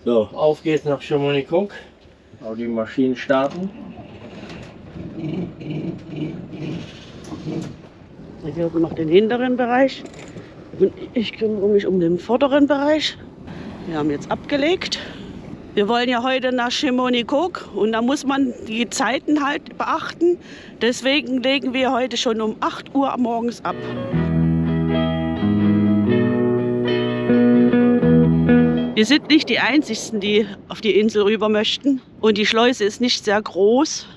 So, auf geht's nach Chamonix-Cook. Auch die Maschinen starten. Hier noch den hinteren Bereich und ich kümmere mich um den vorderen Bereich. Wir haben jetzt abgelegt. Wir wollen ja heute nach Chamonix-Cook und da muss man die Zeiten halt beachten. Deswegen legen wir heute schon um 8 Uhr morgens ab. Wir sind nicht die Einzigen, die auf die Insel rüber möchten. Und die Schleuse ist nicht sehr groß.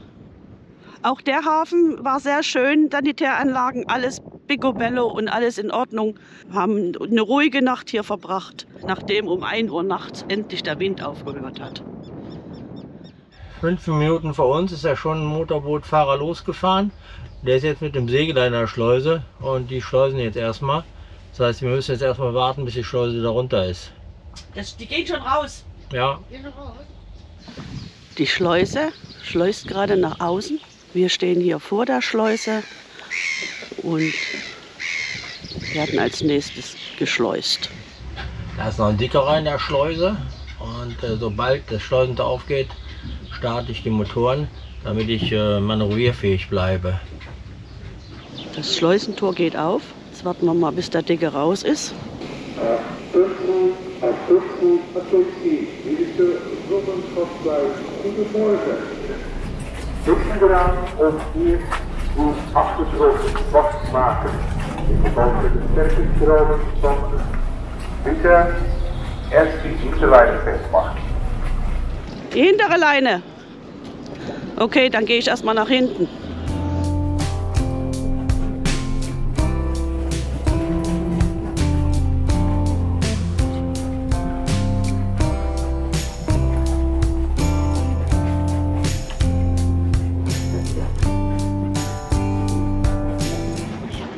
Auch der Hafen war sehr schön, Sanitäranlagen, alles picobello und alles in Ordnung. Wir haben eine ruhige Nacht hier verbracht, nachdem um 1 Uhr nachts endlich der Wind aufgehört hat. 5 Minuten vor uns ist ja schon ein Motorbootfahrer losgefahren. Der ist jetzt mit dem Segel in der Schleuse und die schleusen jetzt erstmal. Das heißt, wir müssen jetzt erstmal warten, bis die Schleuse da runter ist. Die gehen schon raus. Ja. Die Schleuse schleust gerade nach außen. Wir stehen hier vor der Schleuse und werden als nächstes geschleust. Da ist noch ein dickerer in der Schleuse und sobald das Schleusentor aufgeht, starte ich die Motoren, damit ich manövrierfähig bleibe. Das Schleusentor geht auf. Jetzt warten wir mal, bis der Dicke raus ist. Denken eraan om hier uw achtergrond vast te maken. In verband met de sterkenstromen van bitte erst die Hinterleine festmachen. Die hintere Leine. Okay, dann gehe ich erstmal nach hinten.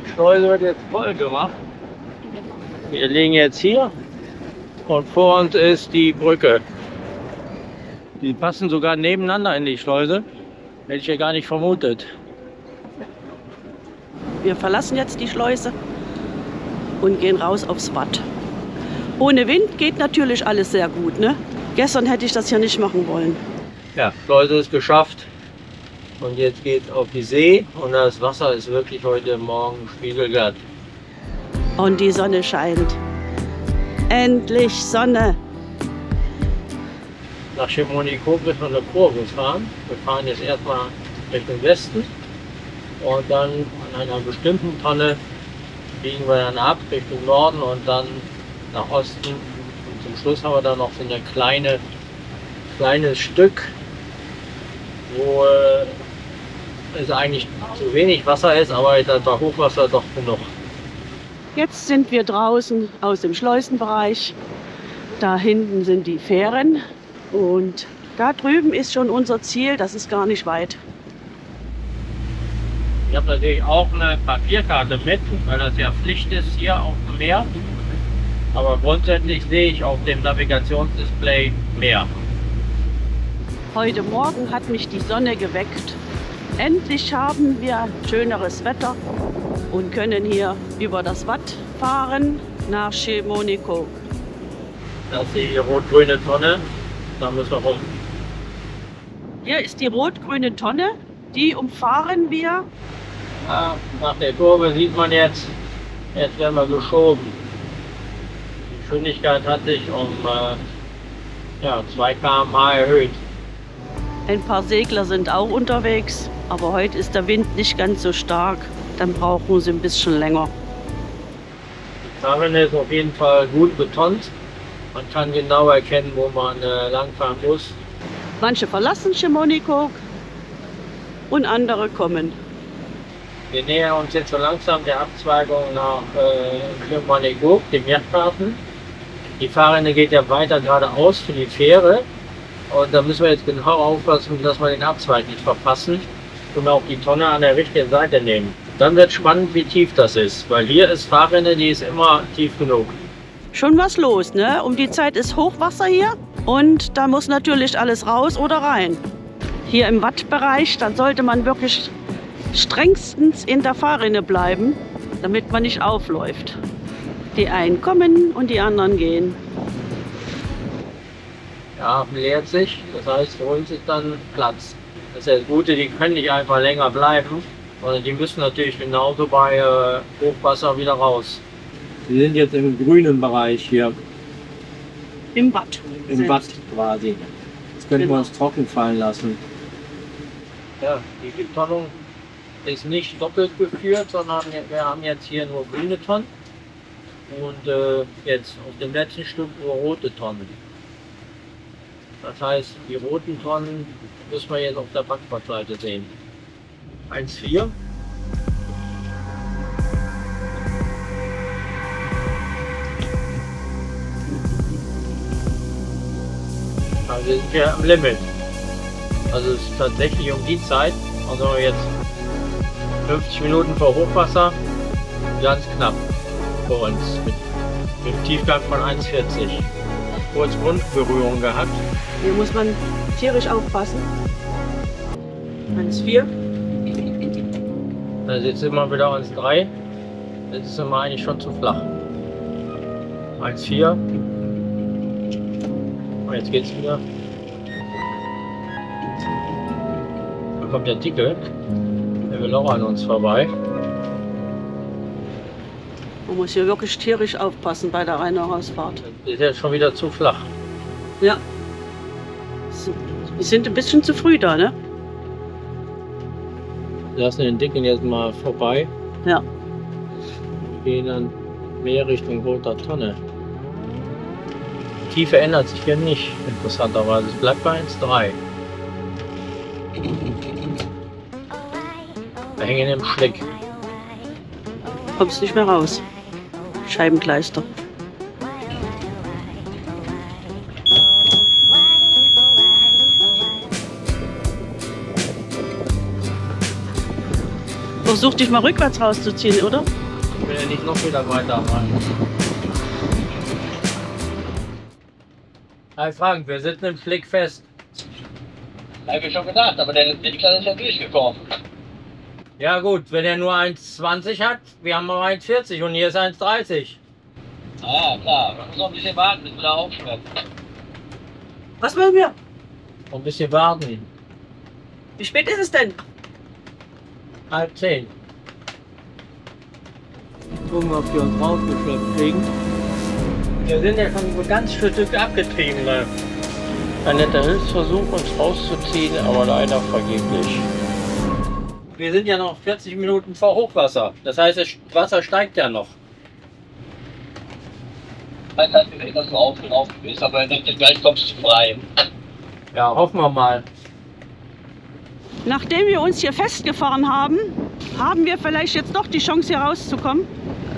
Die Schleuse wird jetzt voll gemacht. Wir liegen jetzt hier und vor uns ist die Brücke. Die passen sogar nebeneinander in die Schleuse. Hätte ich ja gar nicht vermutet. Wir verlassen jetzt die Schleuse und gehen raus aufs Watt. Ohne Wind geht natürlich alles sehr gut, ne? Gestern hätte ich das hier nicht machen wollen. Ja, Schleuse ist geschafft. Und jetzt geht's auf die See und das Wasser ist wirklich heute Morgen spiegelglatt. Und die Sonne scheint. Endlich Sonne. Nach Chamonix-Cook müssen wir eine Kurve fahren. Wir fahren jetzt erstmal Richtung Westen und dann an einer bestimmten Tonne biegen wir dann ab Richtung Norden und dann nach Osten. Und zum Schluss haben wir dann noch so ein kleines Stück, wo es eigentlich zu wenig Wasser ist, aber da war Hochwasser doch genug. Jetzt sind wir draußen aus dem Schleusenbereich. Da hinten sind die Fähren und da drüben ist schon unser Ziel, das ist gar nicht weit. Ich habe natürlich auch eine Papierkarte mit, weil das ja Pflicht ist hier auf dem Meer. Aber grundsätzlich sehe ich auf dem Navigationsdisplay Meer. Heute Morgen hat mich die Sonne geweckt. Endlich haben wir schöneres Wetter und können hier über das Watt fahren nach Chamonix-Cook. Das ist die rot-grüne Tonne, da müssen wir rum. Hier ist die rot-grüne Tonne, die umfahren wir. Ja, nach der Kurve sieht man jetzt werden wir geschoben. Die Geschwindigkeit hat sich um 2 km/h erhöht. Ein paar Segler sind auch unterwegs, aber heute ist der Wind nicht ganz so stark. Dann brauchen sie ein bisschen länger. Die Fahrrinne ist auf jeden Fall gut betont. Man kann genau erkennen, wo man langfahren muss. Manche verlassen Chamonix-Cook und andere kommen. Wir nähern uns jetzt so langsam der Abzweigung nach Chamonix-Cook, dem Yachthafen. Die Fahrrinne geht ja weiter geradeaus für die Fähre. Und da müssen wir jetzt genau aufpassen, dass wir den Abzweig nicht verpassen und auch die Tonne an der richtigen Seite nehmen. Dann wird spannend, wie tief das ist, weil hier ist Fahrrinne, die ist immer tief genug. Schon was los, ne? Um die Zeit ist Hochwasser hier und da muss natürlich alles raus oder rein. Hier im Wattbereich, da sollte man wirklich strengstens in der Fahrrinne bleiben, damit man nicht aufläuft. Die einen kommen und die anderen gehen. Der Hafen leert sich, das heißt, für uns ist dann Platz. Das ist ja das Gute, die können nicht einfach länger bleiben, sondern die müssen natürlich genauso bei Hochwasser wieder raus. Wir sind jetzt im grünen Bereich hier. Im Watt. Im Watt quasi. Jetzt könnten wir uns trocken fallen lassen. Ja, die Betonung ist nicht doppelt geführt, sondern wir haben jetzt hier nur grüne Tonnen und jetzt auf dem letzten Stück nur rote Tonnen. Das heißt, die roten Tonnen müssen wir jetzt auf der Backbordseite sehen. 1,4. Also wir sind ja am Limit. Also es ist tatsächlich um die Zeit, also jetzt 50 Minuten vor Hochwasser, ganz knapp für uns mit einem Tiefgang von 1,40. Kurz Grundberührung gehabt. Hier muss man tierisch aufpassen. 1,4. Also jetzt sind wir wieder 1,3. Jetzt sind wir eigentlich schon zu flach. 1,4. Und jetzt geht's wieder. Da kommt der Dicke. Der will auch an uns vorbei. Man muss hier wirklich tierisch aufpassen bei der Rein- und Rausfahrt. Das ist jetzt schon wieder zu flach. Ja. Wir sind ein bisschen zu früh da, ne? Wir lassen den Dicken jetzt mal vorbei. Ja. Gehen dann mehr Richtung roter Tonne. Die Tiefe ändert sich hier nicht, interessanterweise. Es bleibt bei 1,3. Wir hängen im Schlick. Kommst nicht mehr raus. Scheibenkleister. Versuch dich mal rückwärts rauszuziehen, oder? Ich will ja nicht noch wieder weiter rein. Hey Frank, wir sitzen im Schlick fest. Hab ich schon gedacht, aber der Entwickler ist ja durchgekommen. Ja gut, wenn er nur 1,20 hat, wir haben aber 1,40 und hier ist 1,30. Ah klar, wir müssen noch ein bisschen warten, bis wir da aufschreiben. Was wollen wir? Noch ein bisschen warten. Wie spät ist es denn? 9:30. Gucken wir, ob die uns rausgeschleppt kriegen. Wir sind ja schon ein ganz Stück abgetrieben. Ein netter Hilfsversuch, uns rauszuziehen, aber leider vergeblich. Wir sind ja noch 40 Minuten vor Hochwasser. Das heißt, das Wasser steigt ja noch. Ich weiß nicht, dass du aufgelaufen bist, aber gleich kommst du frei. Ja, hoffen wir mal. Nachdem wir uns hier festgefahren haben, haben wir vielleicht jetzt doch die Chance, hier rauszukommen.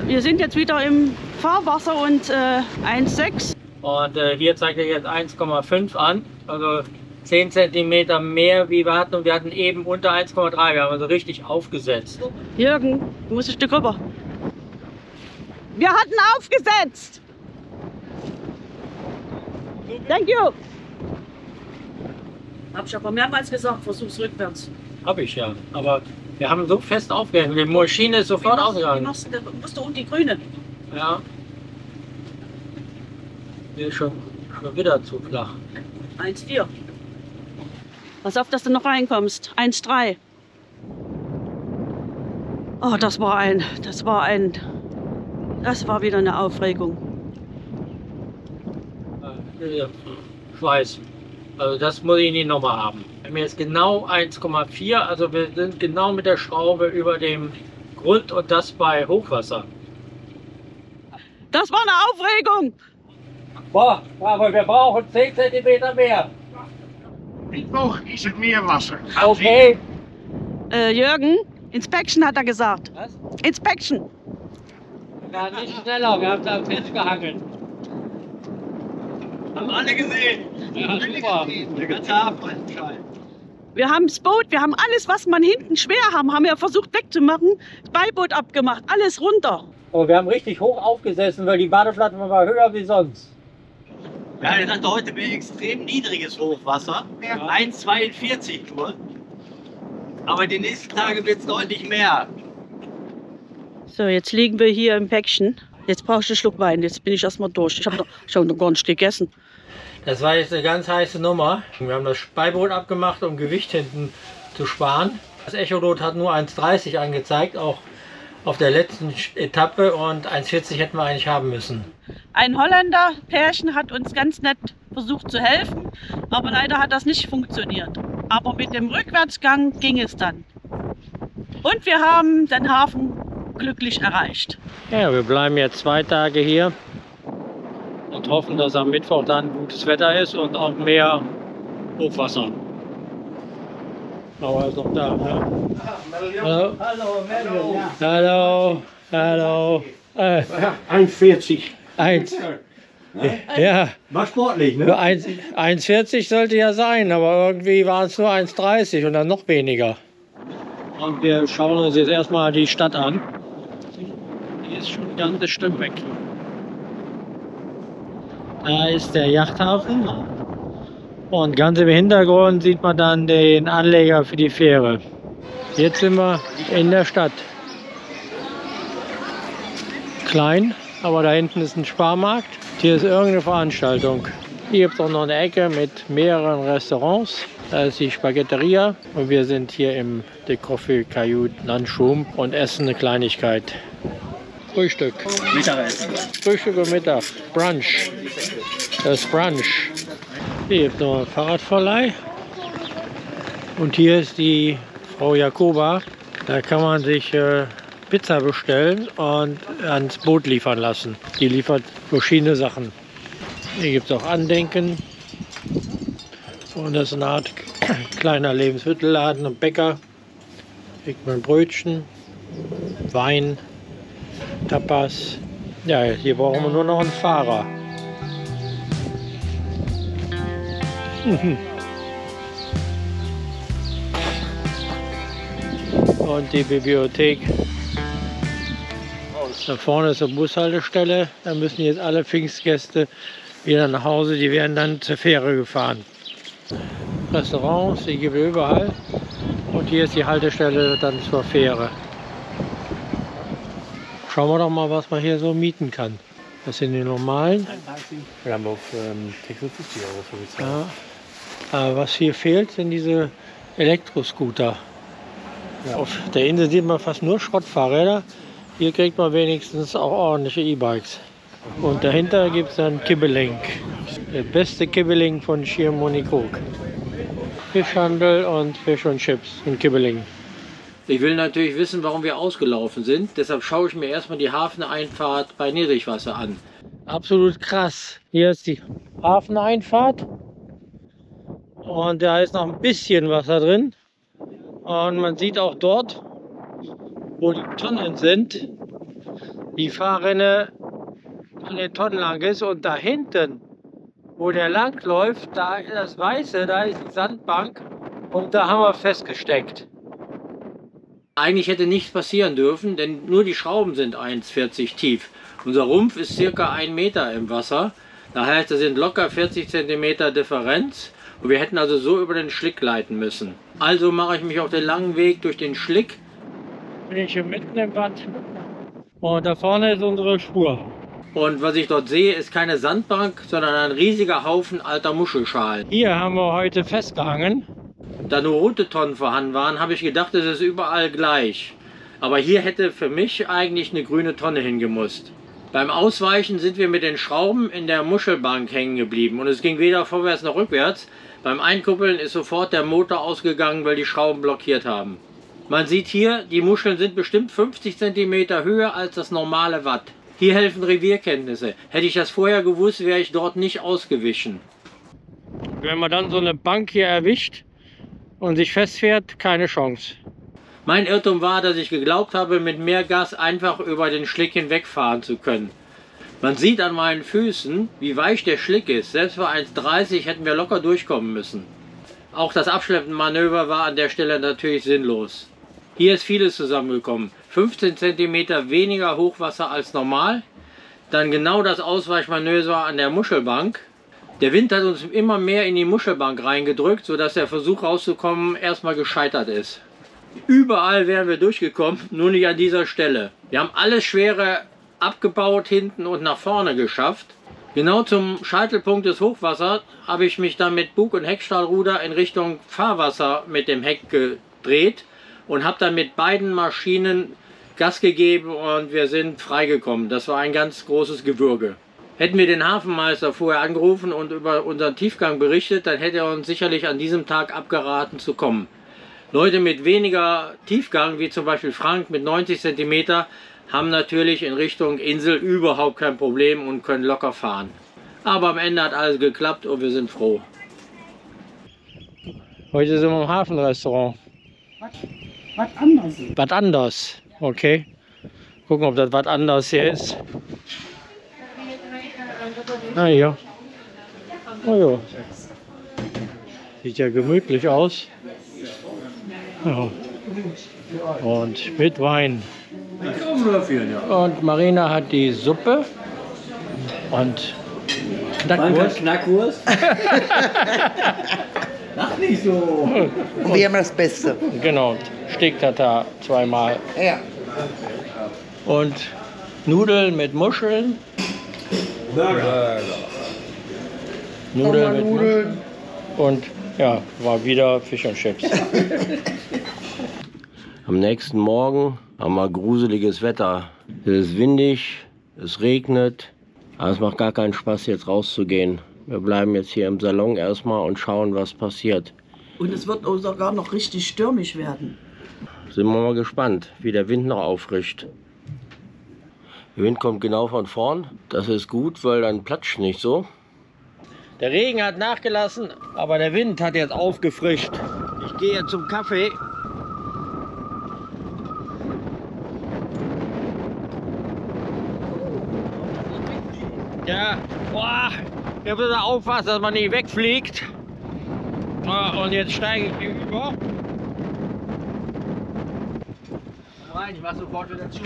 Wir sind jetzt wieder im Fahrwasser und 1,6. Und hier zeigt er jetzt 1,5 an. Also 10 cm mehr wie wir hatten. Und wir hatten eben unter 1,3. Wir haben also richtig aufgesetzt. Jürgen, du musst ein Stück rüber. Wir hatten aufgesetzt. Thank you. Hab ich aber mehrmals gesagt, versuch's rückwärts. Hab ich ja. Aber wir haben so fest aufgehängt. Die Maschine ist sofort ausgegangen. Musst du um die Grüne. Ja. Hier ist schon wieder zu flach. 1,4. Pass auf, dass du noch reinkommst. 1,3. Oh, das war wieder eine Aufregung. Schweiß. Also das muss ich nicht nochmal haben. Wir haben jetzt genau 1,4, also wir sind genau mit der Schraube über dem Grund und das bei Hochwasser. Das war eine Aufregung! Boah, aber wir brauchen 10 cm mehr. Mittwoch ist het Meerwasser. Okay. Jürgen, Inspection hat er gesagt. Was? Inspection. Wir waren nicht schneller, wir haben da festgehangen. Haben alle gesehen. Ja, super. Der ganze Hafen ist scheiße. Wir haben das Boot, wir haben alles, was man hinten schwer haben wir versucht wegzumachen. Das Beiboot abgemacht, alles runter. Oh, wir haben richtig hoch aufgesessen, weil die Badeplatte war höher wie sonst. Ja, der sagte heute ein extrem niedriges Hochwasser. Ja. 1,42 nur. Aber die nächsten Tage wird es deutlich mehr. So, jetzt liegen wir hier im Päckchen. Jetzt brauche ich einen Schluck Wein. Jetzt bin ich erstmal durch. Ich habe noch gar nicht gegessen. Das war jetzt eine ganz heiße Nummer. Wir haben das Beiboot abgemacht, um Gewicht hinten zu sparen. Das Echolot hat nur 1,30 angezeigt, auch auf der letzten Etappe, und 1,40 hätten wir eigentlich haben müssen. Ein Holländer-Pärchen hat uns ganz nett versucht zu helfen, aber leider hat das nicht funktioniert. Aber mit dem Rückwärtsgang ging es dann. Und wir haben den Hafen glücklich erreicht. Ja, wir bleiben jetzt 2 Tage hier und hoffen, dass am Mittwoch dann gutes Wetter ist und auch mehr Hochwasser. Aber er ist noch da. Ja. Hallo. Hallo. Hallo. 1,40. 1. Ja. War sportlich, ne? Nur 1,40 sollte ja sein, aber irgendwie waren es nur 1,30 und dann noch weniger. Und wir schauen uns jetzt erstmal die Stadt an. Die ist schon ein ganzes Stück weg. Da ist der Yachthafen. Und ganz im Hintergrund sieht man dann den Anleger für die Fähre. Jetzt sind wir in der Stadt. Klein, aber da hinten ist ein Sparmarkt. Hier ist irgendeine Veranstaltung. Hier gibt es auch noch eine Ecke mit mehreren Restaurants. Da ist die Spaghetteria und wir sind hier im De Coffee Cayute Nanchum und essen eine Kleinigkeit. Frühstück. Mittagessen. Frühstück und Mittag. Brunch. Das ist Brunch. Hier gibt es noch eine Fahrradverleih. Und hier ist die Frau Jakoba. Da kann man sich Pizza bestellen und ans Boot liefern lassen. Die liefert verschiedene Sachen. Hier gibt es auch Andenken. Und das ist eine Art kleiner Lebensmittelladen und Bäcker. Hier kriegt man Brötchen, Wein, Tapas. Ja, hier brauchen wir nur noch einen Fahrer. Und die Bibliothek. Da vorne ist eine Bushaltestelle. Da müssen jetzt alle Pfingstgäste wieder nach Hause. Die werden dann zur Fähre gefahren. Restaurants, die gibt es überall. Und hier ist die Haltestelle dann zur Fähre. Schauen wir doch mal, was man hier so mieten kann. Das sind die normalen. Wir haben auf 56 Euro für bezahlt. Ja. Aber was hier fehlt, sind diese Elektroscooter. Ja. Auf der Insel sieht man fast nur Schrottfahrräder. Hier kriegt man wenigstens auch ordentliche E-Bikes. Und dahinter gibt es dann Kibbeling. Der beste Kibbeling von Schiermonnikoog. Fischhandel und Fisch und Chips und Kibbeling. Ich will natürlich wissen, warum wir ausgelaufen sind. Deshalb schaue ich mir erstmal die Hafeneinfahrt bei Niedrigwasser an. Absolut krass. Hier ist die Hafeneinfahrt. Und da ist noch ein bisschen Wasser drin. Und man sieht auch dort, wo die Tonnen sind, die Fahrrinne an den Tonnen lang ist. Und da hinten, wo der lang läuft, da ist das Weiße, da ist die Sandbank. Und da haben wir festgesteckt. Eigentlich hätte nichts passieren dürfen, denn nur die Schrauben sind 1,40 tief. Unser Rumpf ist circa 1 Meter im Wasser. Das heißt, da sind locker 40 cm Differenz. Und wir hätten also so über den Schlick gleiten müssen. Also mache ich mich auf den langen Weg durch den Schlick. Bin ich hier mitten im Watt. Und da vorne ist unsere Spur. Und was ich dort sehe, ist keine Sandbank, sondern ein riesiger Haufen alter Muschelschalen. Hier haben wir heute festgehangen. Da nur rote Tonnen vorhanden waren, habe ich gedacht, es ist überall gleich. Aber hier hätte für mich eigentlich eine grüne Tonne hingemusst. Beim Ausweichen sind wir mit den Schrauben in der Muschelbank hängen geblieben und es ging weder vorwärts noch rückwärts. Beim Einkuppeln ist sofort der Motor ausgegangen, weil die Schrauben blockiert haben. Man sieht hier, die Muscheln sind bestimmt 50 cm höher als das normale Watt. Hier helfen Revierkenntnisse. Hätte ich das vorher gewusst, wäre ich dort nicht ausgewichen. Wenn man dann so eine Bank hier erwischt und sich festfährt, keine Chance. Mein Irrtum war, dass ich geglaubt habe, mit mehr Gas einfach über den Schlick hinwegfahren zu können. Man sieht an meinen Füßen, wie weich der Schlick ist. Selbst bei 1,30 hätten wir locker durchkommen müssen. Auch das Abschleppenmanöver war an der Stelle natürlich sinnlos. Hier ist vieles zusammengekommen. 15 cm weniger Hochwasser als normal. Dann genau das Ausweichmanöver an der Muschelbank. Der Wind hat uns immer mehr in die Muschelbank reingedrückt, sodass der Versuch rauszukommen erstmal gescheitert ist. Überall wären wir durchgekommen, nur nicht an dieser Stelle. Wir haben alles Schwere abgebaut hinten und nach vorne geschafft. Genau zum Scheitelpunkt des Hochwassers habe ich mich dann mit Bug- und Heckstahlruder in Richtung Fahrwasser mit dem Heck gedreht und habe dann mit beiden Maschinen Gas gegeben und wir sind freigekommen. Das war ein ganz großes Gewürge. Hätten wir den Hafenmeister vorher angerufen und über unseren Tiefgang berichtet, dann hätte er uns sicherlich an diesem Tag abgeraten zu kommen. Leute mit weniger Tiefgang, wie zum Beispiel Frank mit 90 cm, haben natürlich in Richtung Insel überhaupt kein Problem und können locker fahren. Aber am Ende hat alles geklappt und wir sind froh. Heute sind wir im Hafenrestaurant. Was anderes. Was anders, okay. Gucken, ob das was anderes hier ist. Ah ja. Oh ja. Sieht ja gemütlich aus. Ja. Und mit Wein. Und Marina hat die Suppe und Knackwurst. Lach nicht so. Und wir haben das Beste. Genau, Steak-Tatar zweimal. Ja. Und Nudeln mit Muscheln. Nudeln mit Muscheln. Und ja, war wieder Fisch und Chips. Am nächsten Morgen haben wir gruseliges Wetter. Es ist windig, es regnet, aber es macht gar keinen Spaß jetzt rauszugehen. Wir bleiben jetzt hier im Salon erstmal und schauen, was passiert. Und es wird auch sogar noch richtig stürmisch werden. Sind wir mal gespannt, wie der Wind noch auffrischt. Der Wind kommt genau von vorn. Das ist gut, weil dann platscht nicht so. Der Regen hat nachgelassen, aber der Wind hat jetzt aufgefrischt. Ich gehe jetzt zum Kaffee. Ja, boah, wir müssen aufpassen, dass man nicht wegfliegt. Und jetzt steige ich über. Rein, ich mach sofort wieder zu.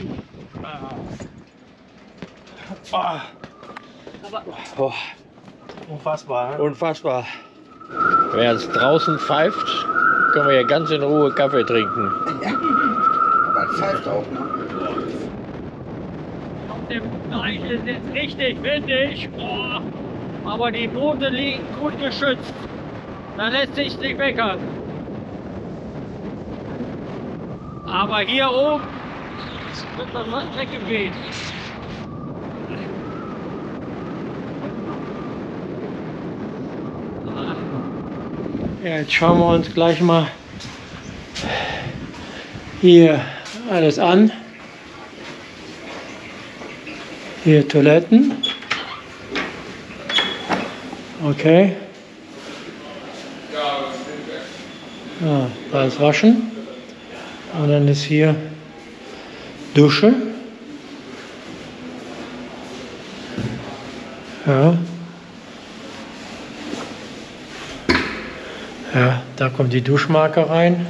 Oh. Unfassbar. Ne? Unfassbar. Wer jetzt draußen pfeift, können wir hier ganz in Ruhe Kaffee trinken. Aber es pfeift auch, ne? Auf dem Deich ist jetzt richtig windig. Oh. Aber die Boote liegen gut geschützt. Da lässt sich nicht meckern. Aber hier oben wird man was weggeweht. Ja, jetzt schauen wir uns gleich mal hier alles an. Hier Toiletten. Okay. Ja, da ist Waschen. Und dann ist hier Dusche. Ja. Ja, da kommt die Duschmarke rein.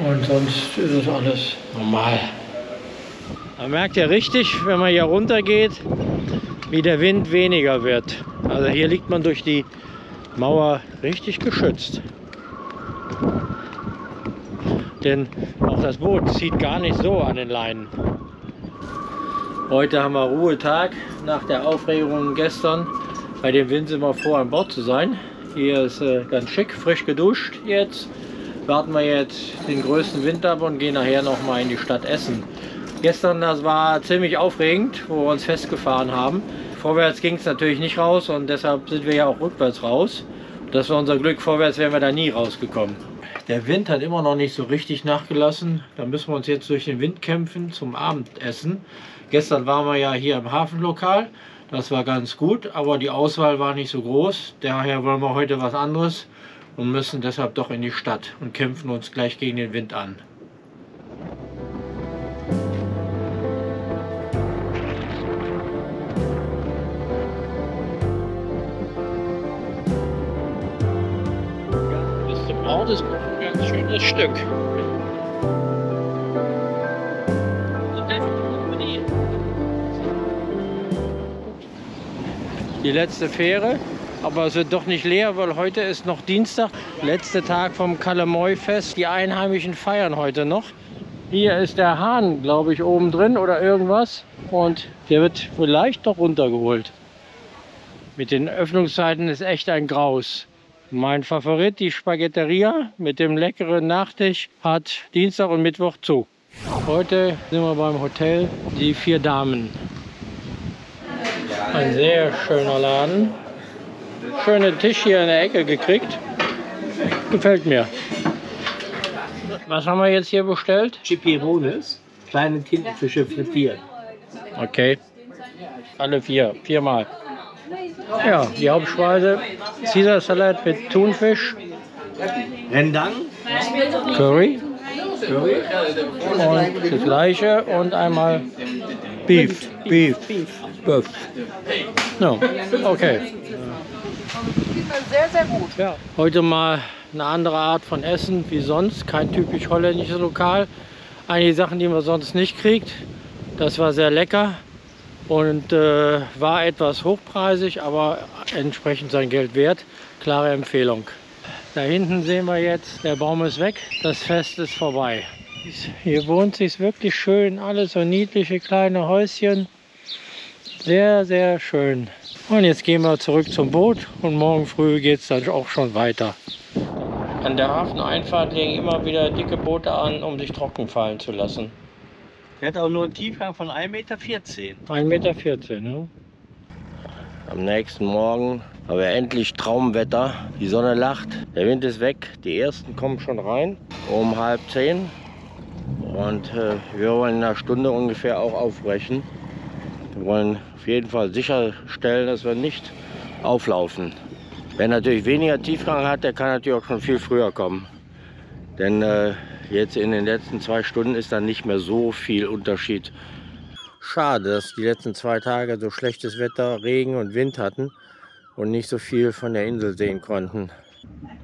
Und sonst ist es alles normal. Man merkt ja richtig, wenn man hier runter geht, wie der Wind weniger wird. Also hier liegt man durch die Mauer richtig geschützt. Denn auch das Boot zieht gar nicht so an den Leinen. Heute haben wir Ruhetag nach der Aufregung gestern. Bei dem Wind sind wir froh, an Bord zu sein. Hier ist ganz schick, frisch geduscht jetzt. Warten wir jetzt den größten Wind ab und gehen nachher noch mal in die Stadt Essen. Gestern, das war ziemlich aufregend, wo wir uns festgefahren haben. Vorwärts ging es natürlich nicht raus und deshalb sind wir ja auch rückwärts raus. Das war unser Glück, vorwärts wären wir da nie rausgekommen. Der Wind hat immer noch nicht so richtig nachgelassen. Da müssen wir uns jetzt durch den Wind kämpfen zum Abendessen. Gestern waren wir ja hier im Hafenlokal. Das war ganz gut, aber die Auswahl war nicht so groß. Daher wollen wir heute was anderes und müssen deshalb doch in die Stadt und kämpfen uns gleich gegen den Wind an. Bis zum Ort ist ein ganz schönes Stück. Die letzte Fähre, aber es wird doch nicht leer, weil heute ist noch Dienstag, letzter Tag vom Kalamoy-Fest. Die Einheimischen feiern heute noch. Hier ist der Hahn, glaube ich, oben drin oder irgendwas und der wird vielleicht doch runtergeholt. mit den Öffnungszeiten ist echt ein Graus. Mein Favorit, die Spaghetteria mit dem leckeren Nachtisch, hat Dienstag und Mittwoch zu. Heute sind wir beim Hotel Die Vier Damen. Ein sehr schöner Laden. Schönen Tisch hier in der Ecke gekriegt. Gefällt mir. Was haben wir jetzt hier bestellt? Chipirones, kleine Tintenfische frittiert. Okay. Alle viermal. Ja, die Hauptspeise Caesar-Salat mit Thunfisch, Rendang, Curry und das gleiche und einmal Beef. No, okay. Sehr, sehr gut. Ja, heute mal eine andere Art von Essen wie sonst, kein typisch holländisches Lokal. Einige Sachen, die man sonst nicht kriegt. Das war sehr lecker und war etwas hochpreisig, aber entsprechend sein Geld wert. Klare Empfehlung. Da hinten sehen wir jetzt, der Baum ist weg, das Fest ist vorbei. Hier wohnt sich wirklich schön, alles so niedliche kleine Häuschen. Sehr, sehr schön. Und jetzt gehen wir zurück zum Boot und morgen früh geht es dann auch schon weiter. An der Hafeneinfahrt legen immer wieder dicke Boote an, um sich trocken fallen zu lassen. der hat auch nur einen Tiefgang von 1,14 Meter. 1,14 Meter, ne? Am nächsten Morgen haben wir endlich Traumwetter. Die Sonne lacht, der Wind ist weg, die ersten kommen schon rein um 9:30. Und wir wollen in einer Stunde ungefähr auch aufbrechen. Wir wollen auf jeden Fall sicherstellen, dass wir nicht auflaufen. Wer natürlich weniger Tiefgang hat, der kann natürlich auch schon viel früher kommen. Denn jetzt in den letzten 2 Stunden ist dann nicht mehr so viel Unterschied. Schade, dass die letzten 2 Tage so schlechtes Wetter, Regen und Wind hatten und nicht so viel von der Insel sehen konnten.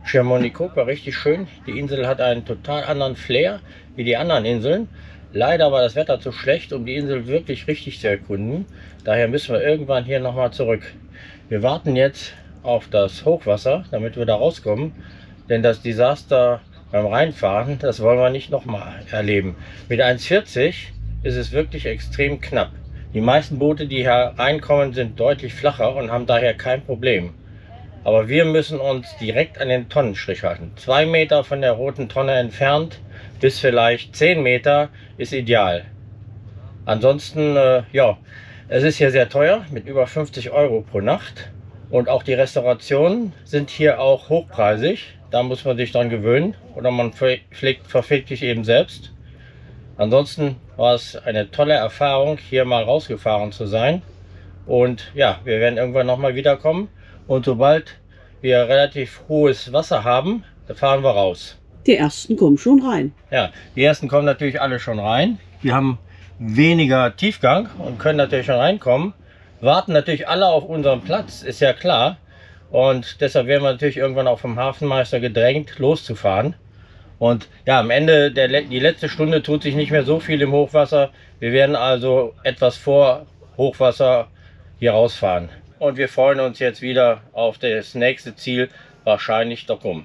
Chamonix-Cook war richtig schön. Die Insel hat einen total anderen Flair wie die anderen Inseln. Leider war das Wetter zu schlecht, um die Insel wirklich richtig zu erkunden. Daher müssen wir irgendwann hier nochmal zurück. Wir warten jetzt auf das Hochwasser, damit wir da rauskommen. Denn das Desaster beim Reinfahren, das wollen wir nicht nochmal erleben. Mit 1,40 ist es wirklich extrem knapp. Die meisten Boote, die hier reinkommen, sind deutlich flacher und haben daher kein Problem. Aber wir müssen uns direkt an den Tonnenstrich halten. 2 Meter von der roten Tonne entfernt bis vielleicht 10 Meter ist ideal. Ansonsten, ja, es ist hier sehr teuer mit über 50 € pro Nacht. Und auch die Restaurationen sind hier auch hochpreisig. Da muss man sich dran gewöhnen oder man verpflegt sich eben selbst. Ansonsten war es eine tolle Erfahrung, hier mal rausgefahren zu sein. Und ja, wir werden irgendwann nochmal wiederkommen. Und sobald wir relativ hohes Wasser haben, da fahren wir raus. Die ersten kommen schon rein. Ja, die ersten kommen natürlich alle schon rein. Wir haben weniger Tiefgang und können natürlich schon reinkommen. Warten natürlich alle auf unseren Platz, ist ja klar. Und deshalb werden wir natürlich irgendwann auch vom Hafenmeister gedrängt, loszufahren. Und ja, am Ende, die letzte Stunde tut sich nicht mehr so viel im Hochwasser. Wir werden also etwas vor Hochwasser hier rausfahren. Und wir freuen uns jetzt wieder auf das nächste Ziel, wahrscheinlich Dokkum.